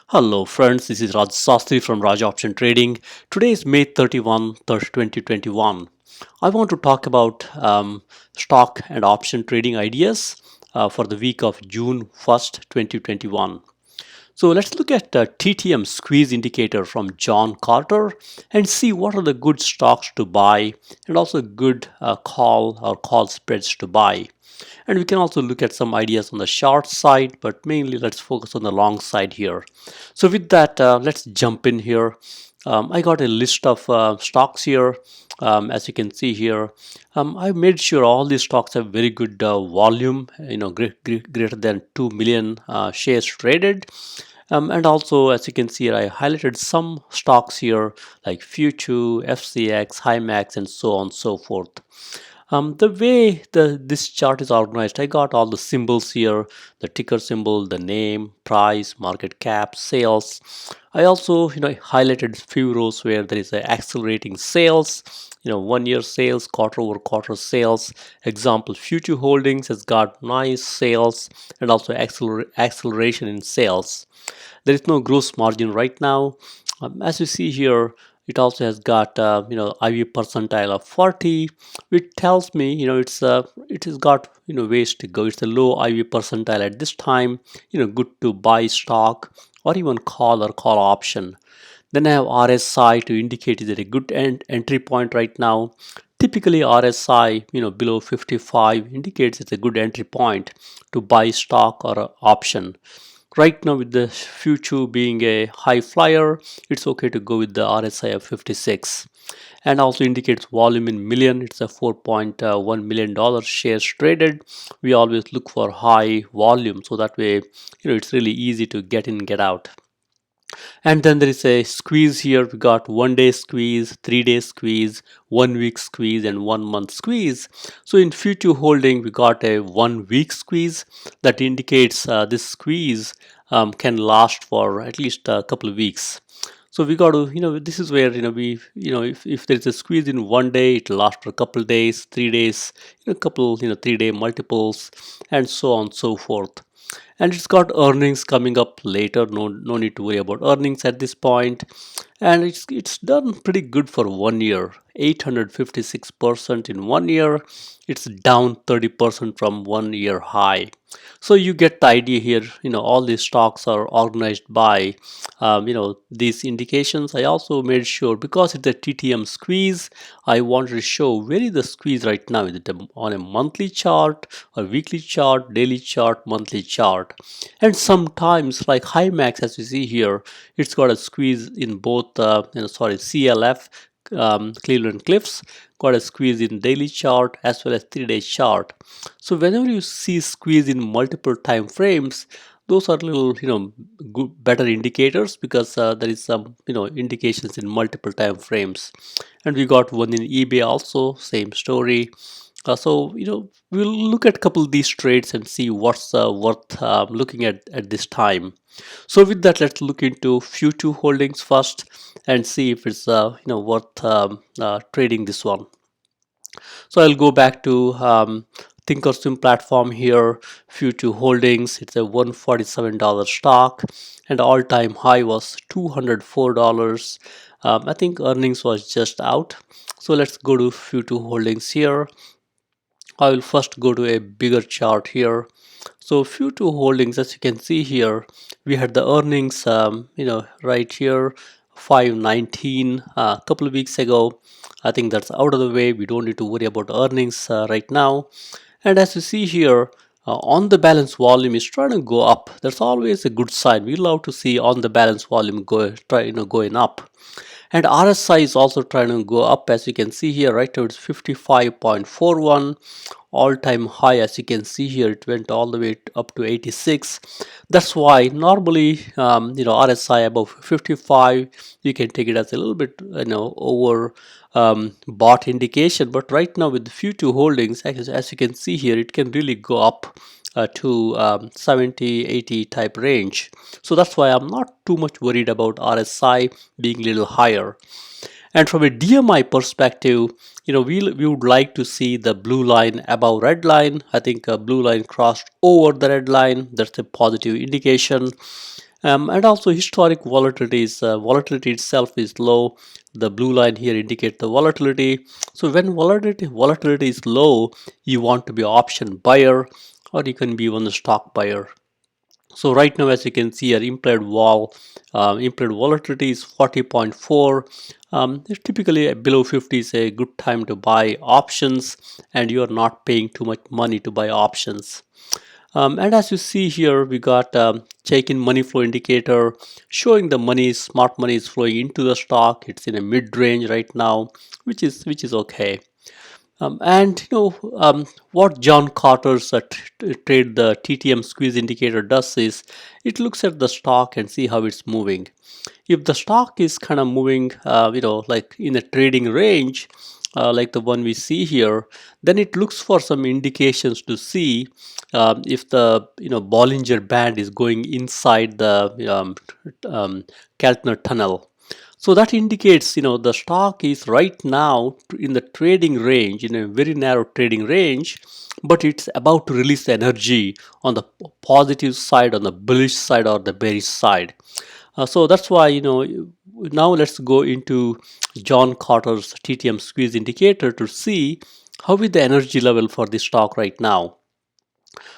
Hello friends, this is Raj Sastry from Raj Option Trading. Today is May 31, 2021. I want to talk about stock and option trading ideas for the week of June 1st, 2021. So let's look at the Ttm Squeeze Indicator from John Carter and see what are the good stocks to buy and also good call spreads to buy. And we can also look at some ideas on the short side, but mainly let's focus on the long side here. So with that, let's jump in here. I got a list of stocks here. As you can see here, I made sure all these stocks have very good volume, greater than 2 million shares traded. And also, as you can see here, I highlighted some stocks here like Futu, FCX, Himax, and so on and so forth. The way this chart is organized, I got all the symbols here, the ticker symbol, the name, price, market cap, sales. I also, highlighted few rows where there is a accelerating sales, 1 year sales, quarter over quarter sales. Example, Future Holdings has got nice sales and also acceleration in sales. There is no gross margin right now. As you see here, it also has got IV percentile of 40, which tells me it has got ways to go. It's a low IV percentile at this time. Good to buy stock or even call or call option. Then I have RSI to indicate is it a good entry point right now. Typically RSI below 55 indicates it's a good entry point to buy stock or option. Right now, with the future being a high flyer, it's okay to go with the RSI of 56, and also indicates volume in million. It's a $4.1 million shares traded. We always look for high volume, so that way it's really easy to get in, get out. And then there is a squeeze here. We got 1 day squeeze, 3 day squeeze, 1 week squeeze, and 1 month squeeze. So in future holding, we got a 1 week squeeze that indicates this squeeze can last for at least a couple of weeks. So we got to, this is where, if there's a squeeze in 1 day, it'll last for a couple of days, 3 days, couple, 3 day multiples, and so on and so forth. And it's got earnings coming up later. No need to worry about earnings at this point. And it's done pretty good for 1 year, 856% in 1 year. It's down 30% from 1 year high. So you get the idea here. All these stocks are organized by these indications. I also made sure, because it's a TTM squeeze, I wanted to show where is the squeeze right now. Is it on a monthly chart, a weekly chart, daily chart, monthly chart? And sometimes, like Himax, as you see here, it's got a squeeze in both CLF, Cleveland Cliffs, got a squeeze in daily chart as well as 3 day chart. So whenever you see squeeze in multiple time frames, those are little good, better indicators, because there is some indications in multiple time frames. And we got one in eBay also, same story. So we'll look at a couple of these trades and see what's worth looking at this time. So with that, let's look into future holdings first and see if it's worth trading this one. So I'll go back to Thinkorswim platform here. Future holdings, it's a $147 stock, and all-time high was $204. I think earnings was just out. So let's go to future holdings here. I will first go to a bigger chart here. So future holdings, as you can see here, we had the earnings right here, 519 a couple of weeks ago. I think that's out of the way. We don't need to worry about earnings right now. And as you see here, on the balance volume is trying to go up. That's always a good sign. We love to see on the balance volume going up. And RSI is also trying to go up, as you can see here, right towards 55.41. All-time high, as you can see here, it went all the way up to 86. That's why normally RSI above 55, you can take it as a little bit over bought indication. But right now with the future holdings, as you can see here, it can really go up to 70, 80 type range. So that's why I'm not too much worried about RSI being a little higher. And from a DMI perspective, we would like to see the blue line above red line. I think a blue line crossed over the red line. That's a positive indication. And also historic volatility is volatility itself is low. The blue line here indicates the volatility. So when volatility is low, you want to be option buyer, or you can be even a stock buyer. So right now, as you can see, our implied volatility is 40.4. Typically below 50 is a good time to buy options, and you are not paying too much money to buy options. And as you see here, we got check-in money flow indicator showing the smart money is flowing into the stock. It's in a mid-range right now, which is okay. What John Carter's trade the Ttm Squeeze Indicator does is it looks at the stock and see how it's moving. If the stock is kind of moving, like in a trading range, like the one we see here, then it looks for some indications to see if the Bollinger Band is going inside the Keltner Tunnel. So that indicates, the stock is right now in the trading range, in a very narrow trading range, but it's about to release energy on the positive side, on the bullish side, or the bearish side. So that's why, now let's go into John Carter's TTM squeeze indicator to see how is the energy level for the stock right now.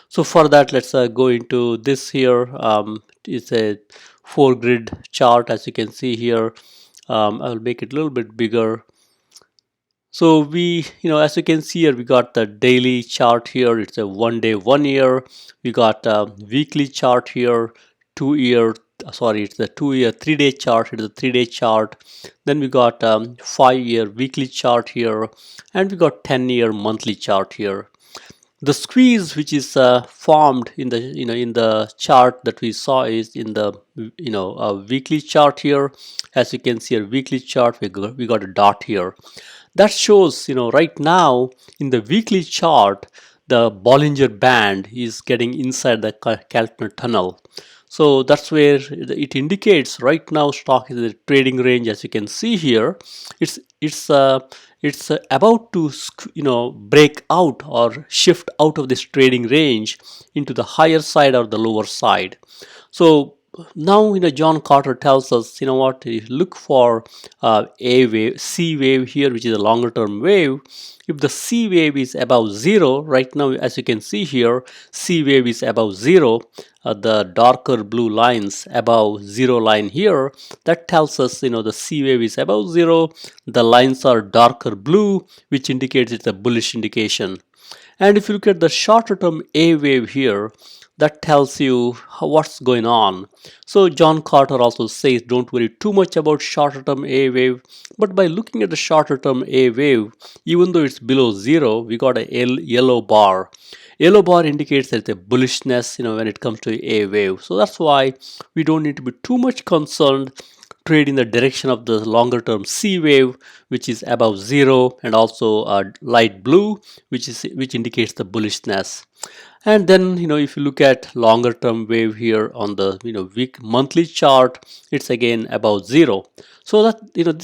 So for that, let's go into this here. It's a 4 grid chart, as you can see here. I'll make it a little bit bigger. So as you can see here, we got the daily chart here. It's a 1 day, 1 year. We got a weekly chart here, 2 year. Sorry, it's the 2 year, 3 day chart. It's a 3 day chart. Then we got 5 year weekly chart here, and we got 10 year monthly chart here. The squeeze which is formed in the in the chart that we saw is in the weekly chart here. As you can see, a weekly chart, we got a dot here that shows, right now in the weekly chart, the Bollinger Band is getting inside the Keltner Tunnel. So that's where it indicates right now stock is in the trading range. As you can see here, it's about to break out or shift out of this trading range into the higher side or the lower side. So now, John Carter tells us, what, you look for a wave, C wave here, which is a longer term wave. If the C wave is above zero, right now, as you can see here, C wave is above zero. The darker blue lines above zero line here, that tells us, the C wave is above zero. The lines are darker blue, which indicates it's a bullish indication. And if you look at the shorter term A wave here, that tells you what's going on. So John Carter also says don't worry too much about shorter term A wave, but by looking at the shorter term A wave, even though it's below zero, we got a yellow bar. Yellow bar indicates that the bullishness, when it comes to A wave. So that's why we don't need to be too much concerned. Trade in the direction of the longer term C wave, which is above zero, and also light blue, which indicates the bullishness. And then, if you look at longer term wave here on the monthly chart, it's again above zero. So that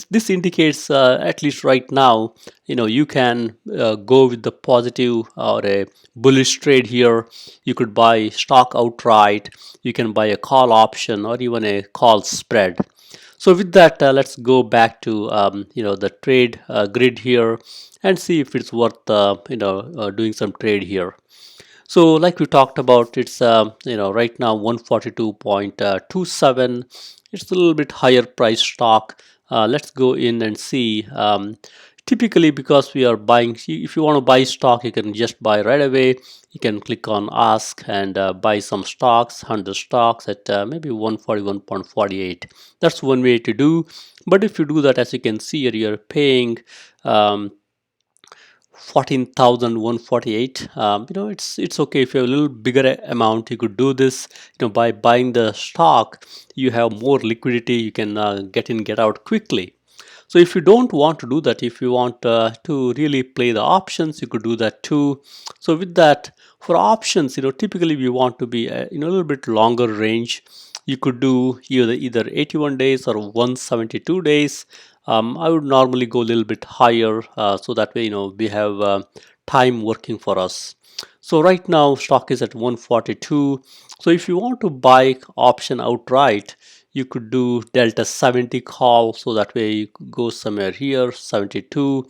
this indicates at least right now, you can go with the positive or a bullish trade here. You could buy stock outright, you can buy a call option, or even a call spread. So with that, let's go back to the trade grid here and see if it's worth doing some trade here. So like we talked about, it's right now 142.27. It's a little bit higher price stock. Let's go in and see. Typically, because we are buying, if you want to buy stock, you can just buy right away. You can click on ask and buy some stocks, 100 stocks at maybe 141.48. That's one way to do. But if you do that, as you can see here, you're paying 14,148. It's okay. If you have a little bigger amount, you could do this. By buying the stock, you have more liquidity. You can get in, get out quickly. So if you don't want to do that, if you want to really play the options, you could do that too. So with that, for options, typically we want to be in a little bit longer range. You could do either 81 days or 172 days. I would normally go a little bit higher, so that way we have time working for us. So right now stock is at 142. So if you want to buy option outright, you could do delta 70 call, so that way you could go somewhere here 72.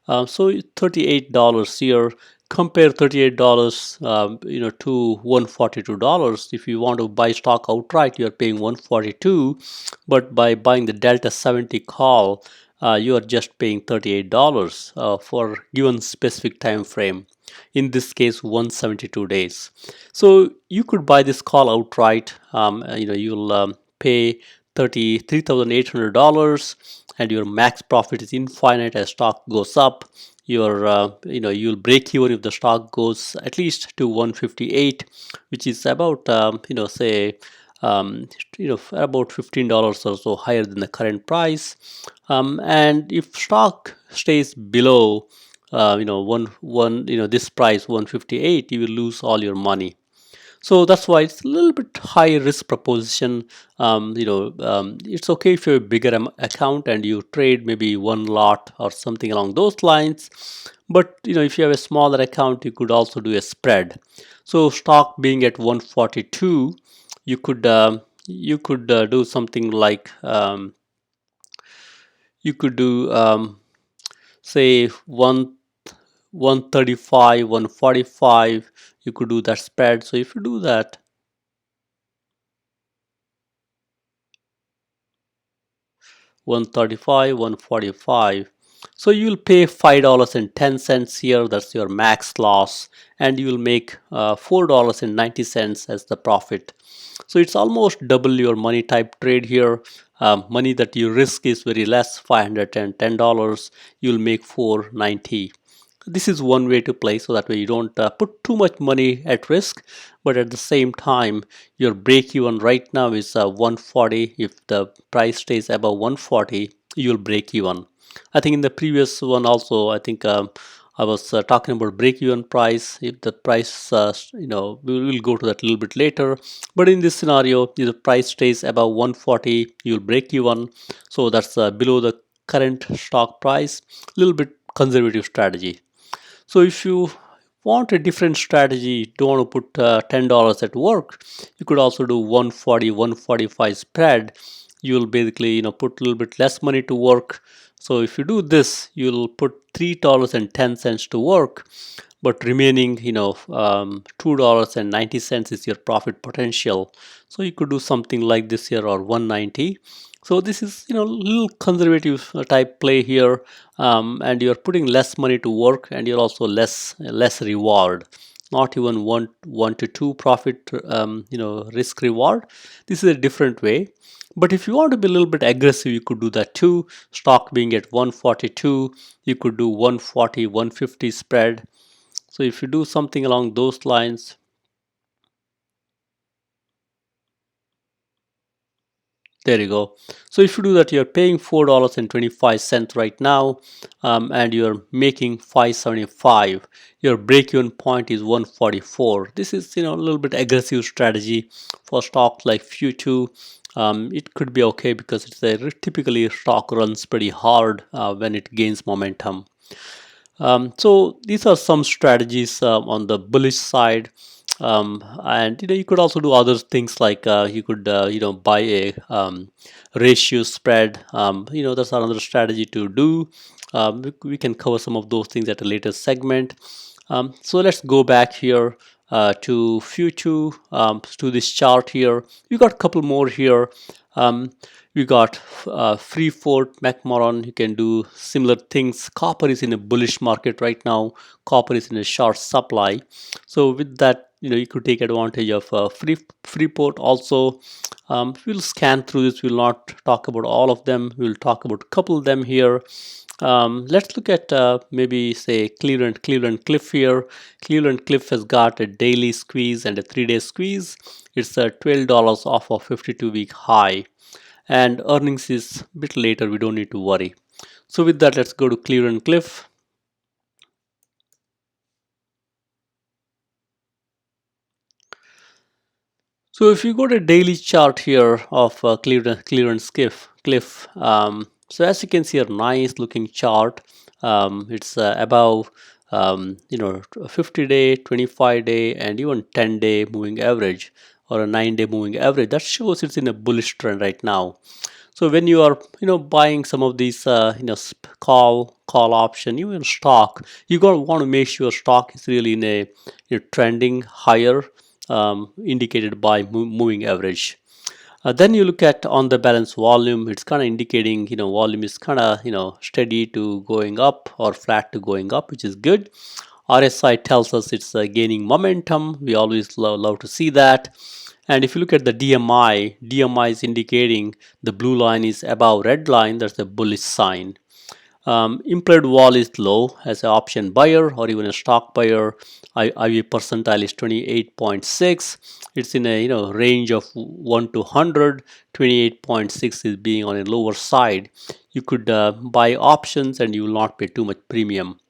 So $38 here. Compare $38 to $142. If you want to buy stock outright, you are paying 142, but by buying the delta 70 call, you are just paying $38 for given specific time frame, in this case 172 days. So you could buy this call outright. You'll pay $33,800, and your max profit is infinite as stock goes up. You'll break even if the stock goes at least to 158, which is about say about $15 or so higher than the current price. And if stock stays below this price 158, you will lose all your money. So that's why it's a little bit high risk proposition. It's okay if you have a bigger account and you trade maybe one lot or something along those lines. But if you have a smaller account, you could also do a spread. So stock being at 142, you could do something like you could do say 135, 145. You could do that spread. So if you do that, 135, 145. So you will pay $5.10 here. That's your max loss, and you will make $4.90 as the profit. So it's almost double your money type trade here. Money that you risk is very less, $510. You'll make $4.90. This is one way to play, so that way you don't put too much money at risk, but at the same time your break even right now is 140. If the price stays above 140, you'll break even. I think in the previous one also, I think I was talking about break even price. If the price we will go to that a little bit later, but in this scenario, if the price stays above 140, you'll break even. So that's below the current stock price, a little bit conservative strategy. So if you want a different strategy, don't want to put $10 at work, you could also do 140, 145 spread. You'll basically put a little bit less money to work. So if you do this, you'll put $3.10 to work, but remaining $2.90 is your profit potential. So you could do something like this here, or 190. So this is a little conservative type play here, and you're putting less money to work, and you're also less reward. Not even one to two profit risk reward. This is a different way. But if you want to be a little bit aggressive, you could do that too. Stock being at 142, you could do 140, 150 spread. So if you do something along those lines, there you go. So if you do that, you're paying $4.25 right now, and you're making 575. Your break-even point is 144. This is a little bit aggressive strategy for stocks like Futu. It could be okay because typically stock runs pretty hard when it gains momentum. So these are some strategies on the bullish side. And you could also do other things like you could buy a ratio spread. That's another strategy to do. We can cover some of those things at a later segment. So let's go back here to Futu, to this chart here. We got a couple more here. We got Freeport, McMoran. You can do similar things. Copper is in a bullish market right now. Copper is in a short supply. So with that, you could take advantage of Freeport also. We'll scan through this. We'll not talk about all of them. We'll talk about a couple of them here. Let's look at maybe say Cleveland Cliff here. Cleveland Cliff has got a daily squeeze and a 3-day squeeze. It's $12 off of 52-week high, and earnings is a bit later. We don't need to worry. So with that, let's go to Cleveland Cliff. So if you go to daily chart here of Cleveland Cliff, so as you can see, a nice looking chart. It's above a 50-day, 25-day, and even 10-day moving average, or a 9-day moving average. That shows it's in a bullish trend right now. So when you are buying some of these call option, even stock, you got to want to make sure stock is really in a trending higher, indicated by moving average. Then you look at on the balance volume. It's kind of indicating volume is kind of steady to going up or flat to going up, which is good. RSI tells us it's gaining momentum. We always love to see that. And if you look at the DMI is indicating the blue line is above red line. That's a bullish sign. Implied vol is low as an option buyer or even a stock buyer. IV percentile is 28.6. It's in a range of 1 to 100. 28.6 is being on a lower side. You could buy options and you will not pay too much premium.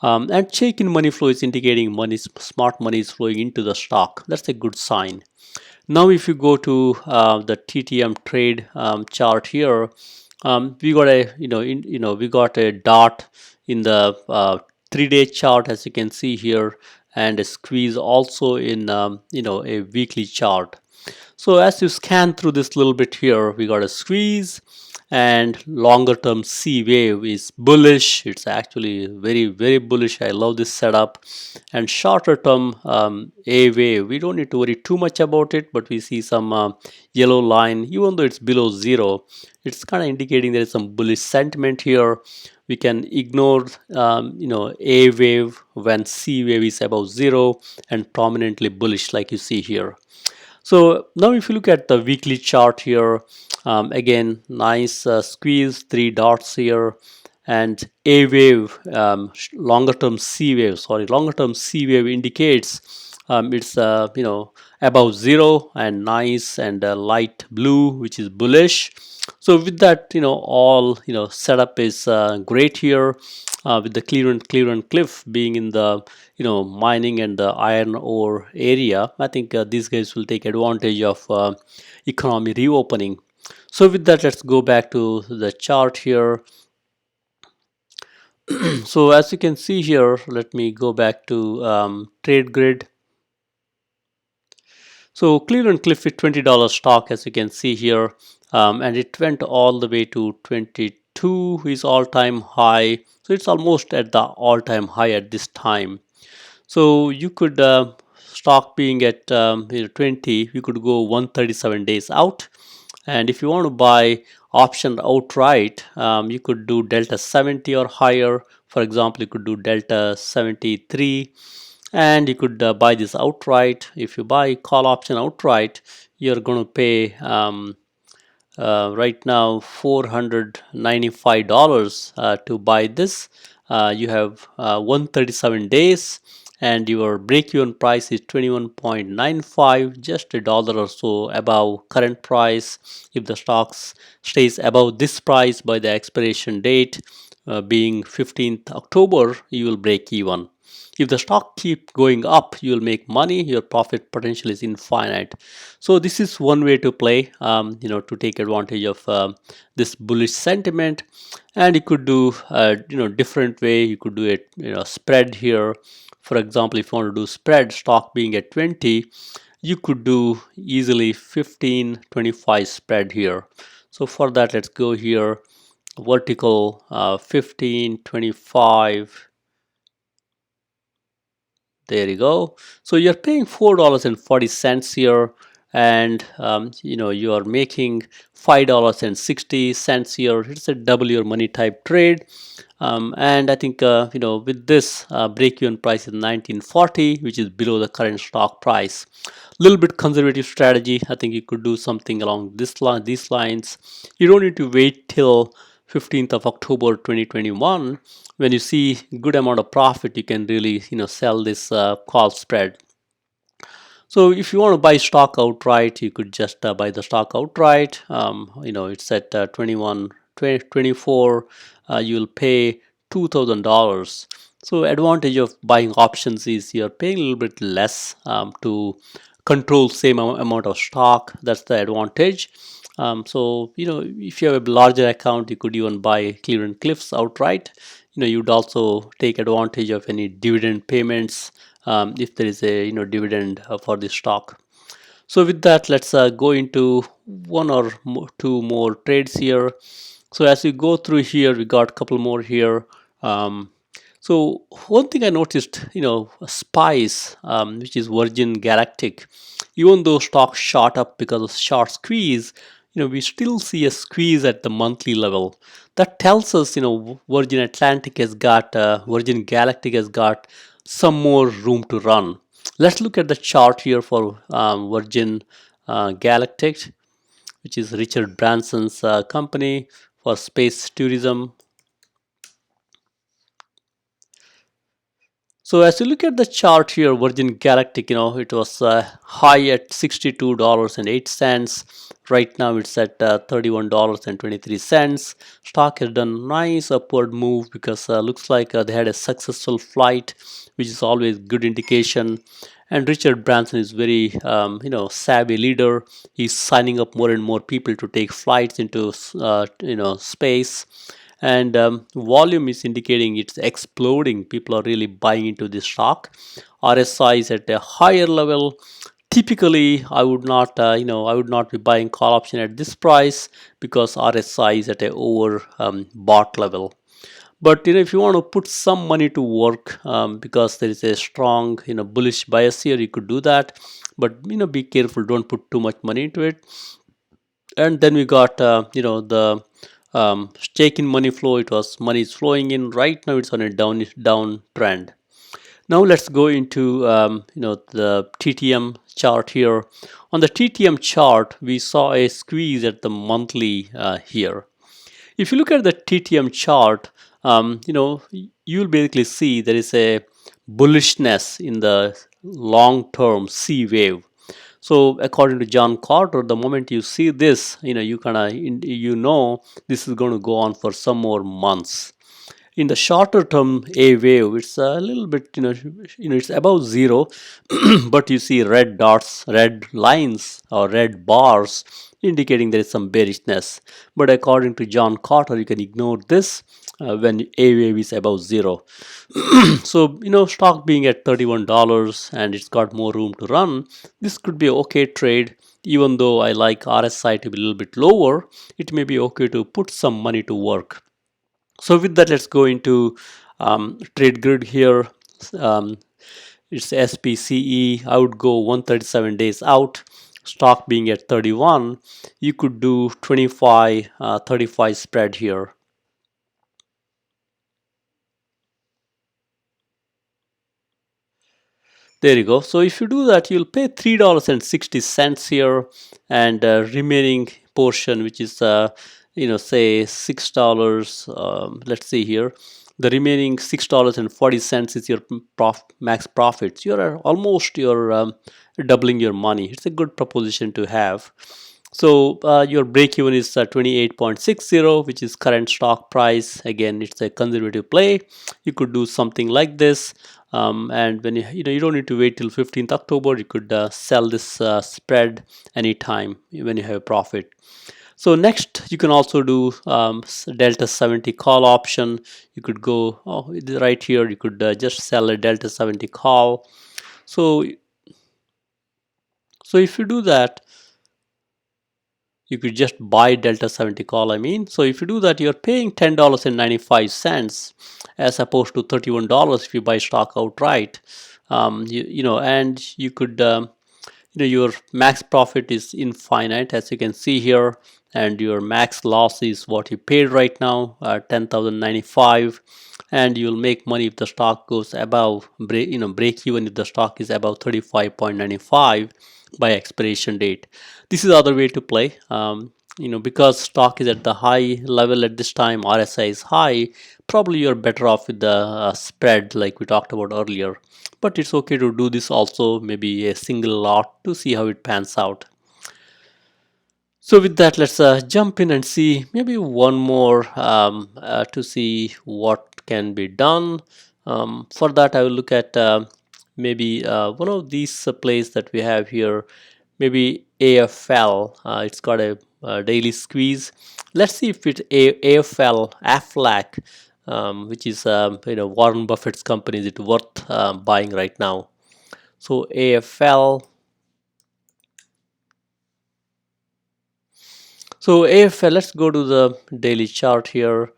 And check in money flow is indicating smart money is flowing into the stock. That's a good sign. Now, if you go to the TTM trade chart here, we got a we got a dot in the 3-day chart, as you can see here, and a squeeze also in a weekly chart. So as you scan through this little bit here, we got a squeeze, and longer term C wave is bullish. It's actually very bullish. I love this setup. And shorter term A wave, we don't need to worry too much about it, but we see some yellow line. Even though it's below zero, it's kind of indicating there is some bullish sentiment here. We can ignore A wave when C wave is above zero and prominently bullish, like you see here. So now if you look at the weekly chart here, again, nice squeeze, 3 dots here, and A wave, longer term C wave indicates it's above zero and nice, and light blue, which is bullish. So with that, all setup is great here, with the Cleveland Cliff being in the mining and the iron ore area. I think these guys will take advantage of economy reopening. So with that, let's go back to the chart here. So as you can see here, let me go back to trade grid. So Cleveland Cliff is $20 stock, as you can see here, and it went all the way to 22, is all-time high. So it's almost at the all-time high at this time. So you could stock being at 20, you could go 137 days out. And if you want to buy option outright, you could do delta 70 or higher. For example, you could do delta 73, and you could buy this outright. If you buy call option outright, you're going to pay right now $495 to buy this. You have 137 days, and your break-even price is 21.95, just $1 or so above current price. If the stocks stays above this price by the expiration date, being 15th October, you will break even. If the stock keep going up, you will make money. Your profit potential is infinite. So this is one way to play, to take advantage of this bullish sentiment. And you could do different way. You could do it spread here. For example, if you want to do spread, stock being at 20, you could do easily 15-25 spread here. So for that, let's go here, vertical 15-25. There you go. So you're paying $4.40 here, and you are making $5.60 here. It's a double your money type trade. And I think with this break-even price is 1940, which is below the current stock price. Little bit conservative strategy. I think you could do something along these lines. You don't need to wait till 15th of October 2021. When you see good amount of profit, you can really sell this call spread. So if you want to buy stock outright, you could just buy the stock outright. It's at 24. You'll pay $2,000. So advantage of buying options is you're paying a little bit less to control same amount of stock. That's the advantage. So if you have a larger account, you could even buy Cleveland Cliffs outright. You'd also take advantage of any dividend payments if there is a dividend for the stock. So with that, let's go into one or two more trades here. So as we go through here, we got a couple more here. Um, so one thing I noticed, Spice, which is Virgin Galactic, even though stock shot up because of short squeeze, we still see a squeeze at the monthly level. That tells us, Virgin Galactic has got some more room to run. Let's look at the chart here for Virgin Galactic, which is Richard Branson's company for space tourism. So as you look at the chart here, Virgin Galactic, it was high at $62.08. Right now it's at $31.23. Stock has done nice upward move because looks like they had a successful flight, which is always good indication. And Richard Branson is very savvy leader. He's signing up more and more people to take flights into space, and volume is indicating it's exploding. People are really buying into this stock. RSI is at a higher level. Typically I would not be buying call option at this price because RSI is at a over bought level. But if you want to put some money to work, because there is a strong bullish bias here, you could do that. But be careful, don't put too much money into it. And then we got the stake in money flow. It was money is flowing in. Right now it's on a down trend. Now let's go into the TTM chart here. On the TTM chart, we saw a squeeze at the monthly here. If you look at the TTM chart, you'll basically see there is a bullishness in the long-term C wave. So according to John Carter, the moment you see this, you kind of this is going to go on for some more months. In the shorter term A wave, it's a little bit it's above zero, but you see red dots, red lines, or red bars indicating there is some bearishness. But according to John Carter, you can ignore this when A wave is above zero. So stock being at $31 and it's got more room to run, this could be okay trade. Even though I like RSI to be a little bit lower, it may be okay to put some money to work. So with that, let's go into trade grid here. um, it's SPCE. I would go 137 days out. Stock being at 31, you could do 25 35 spread here. There you go. So if you do that, you'll pay $3.60 here, and remaining portion, which is say $6. Let's see here. The remaining $6.40 is your max profits. You're doubling your money. It's a good proposition to have. So your break even is 28.60, which is current stock price. Again, it's a conservative play. You could do something like this, and when you don't need to wait till 15th October. You could sell this spread anytime when you have a profit. So next, you can also do delta 70 call option. You could go right here. You could just sell a delta 70 call. So if you do that, you could just buy delta 70 call, so if you do that, you're paying $10.95 as opposed to $31 if you buy stock outright. And you could your max profit is infinite, as you can see here, and your max loss is what you paid right now, 10,095, and you'll make money if the stock goes above break even if the stock is above 35.95 by expiration date. This is the other way to play. Because stock is at the high level at this time, RSI is high, probably you're better off with the spread like we talked about earlier. But it's okay to do this also, maybe a single lot, to see how it pans out. So with that, let's jump in and see maybe one more to see what can be done. For that, I will look at maybe one of these plays that we have here, maybe AFL. It's got a daily squeeze. Let's see if it AFL AFLAC, which is Warren Buffett's company, is it worth buying right now? So AFL. So AFL, let's go to the daily chart here.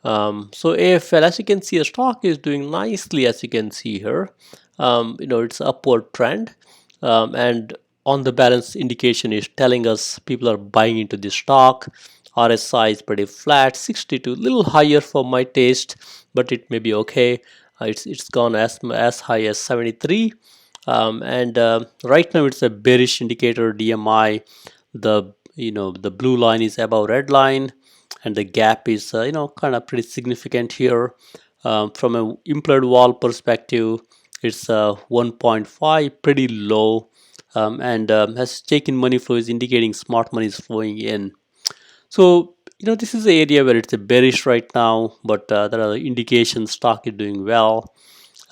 So AFL, as you can see, the stock is doing nicely, as you can see here. It's upward trend, and on the balance indication is telling us people are buying into the stock. RSI is pretty flat, 62, little higher for my taste, but it may be okay. It's gone as high as 73, and right now it's a bearish indicator DMI. The blue line is above red line, and the gap is kind of pretty significant here. From a implied wall perspective, it's 1.5, pretty low, and has taken money flow, is indicating smart money is flowing in. So this is the area where it's a bearish right now, but there are indications stock is doing well.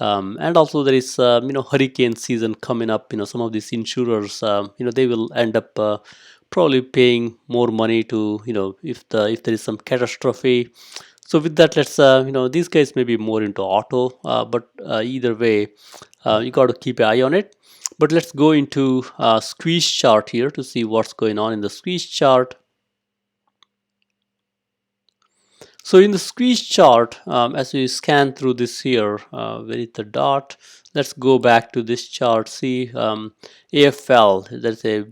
And also there is hurricane season coming up. Some of these insurers, they will end up probably paying more money to, if there is some catastrophe. So with that, let's these guys may be more into auto, but either way, you got to keep an eye on it. But let's go into squeeze chart here to see what's going on in the squeeze chart. So in the squeeze chart, as we scan through this here, where is the dot? Let's go back to this chart. See, AFL, that's a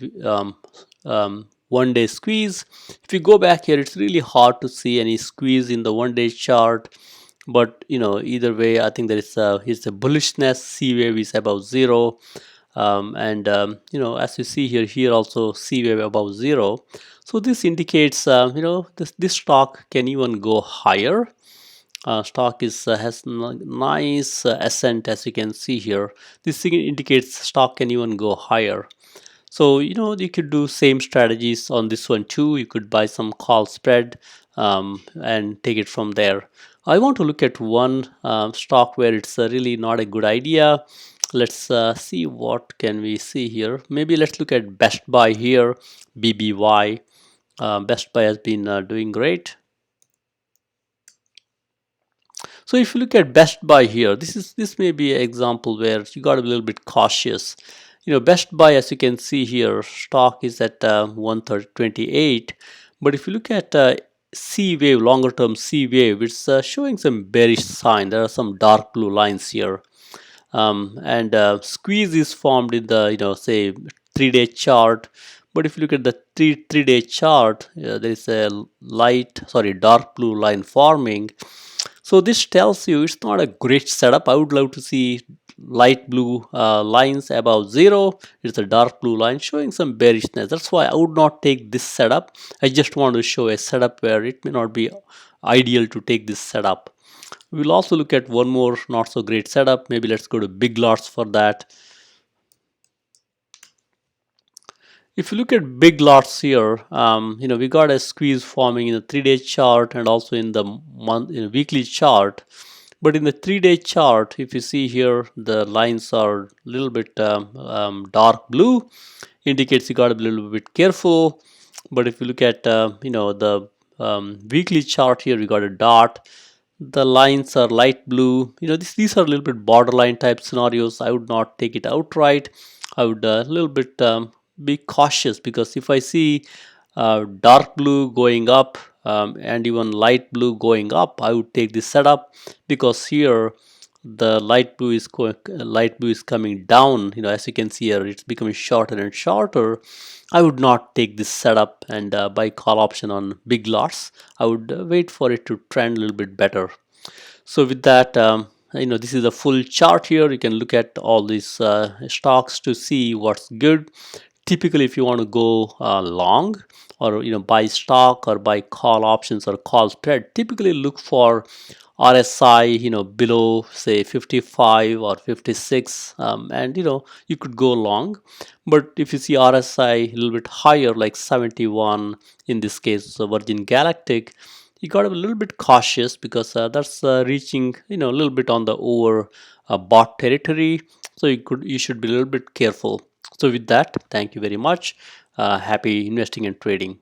1 day squeeze. If you go back here, it's really hard to see any squeeze in the 1 day chart. But either way, I think there is a bullishness. C wave is above zero, and as you see here also C wave above zero. So this indicates this stock can even go higher. Stock has nice ascent, as you can see here. This indicates stock can even go higher. So you could do same strategies on this one too. You could buy some call spread, and take it from there. I want to look at one stock where it's really not a good idea. Let's see what can we see here. Maybe let's look at Best Buy here, BBY. Best Buy has been doing great. So if you look at Best Buy here, this may be an example where you got to be a little bit cautious. Best Buy, as you can see here, stock is at 128. But if you look at C wave, longer term C wave, it's showing some bearish sign. There are some dark blue lines here. And squeeze is formed in the say 3 day chart. But if you look at the three day chart, there is a dark blue line forming. So this tells you it's not a great setup. I would love to see light blue lines above zero. It's a dark blue line showing some bearishness. That's why I would not take this setup. I just want to show a setup where it may not be ideal to take this setup. We'll also look at one more not so great setup. Maybe let's go to big lots for that. If you look at big lots here, we got a squeeze forming in the 3 day chart and also in the weekly chart. But in the 3 day chart, if you see here, the lines are a little bit dark blue, indicates you got to be a little bit careful. But if you look at the weekly chart here, we got a dot. The lines are light blue. These are a little bit borderline type scenarios. I would not take it outright. I would a little bit be cautious, because if I see dark blue going up, and even light blue going up, I would take this setup, because here the light blue is coming down. As you can see here, it's becoming shorter and shorter. I would not take this setup and buy call option on big lots. I would wait for it to trend a little bit better. So with that, this is a full chart here. You can look at all these stocks to see what's good. Typically, if you want to go long, or buy stock or buy call options or call spread, typically look for RSI below say 55 or 56, and you could go long. But if you see RSI a little bit higher, like 71 in this case, Virgin Galactic, you got to be a little bit cautious, because that's reaching a little bit on the over bought territory. So you should be a little bit careful. So with that, thank you very much. Happy investing and trading.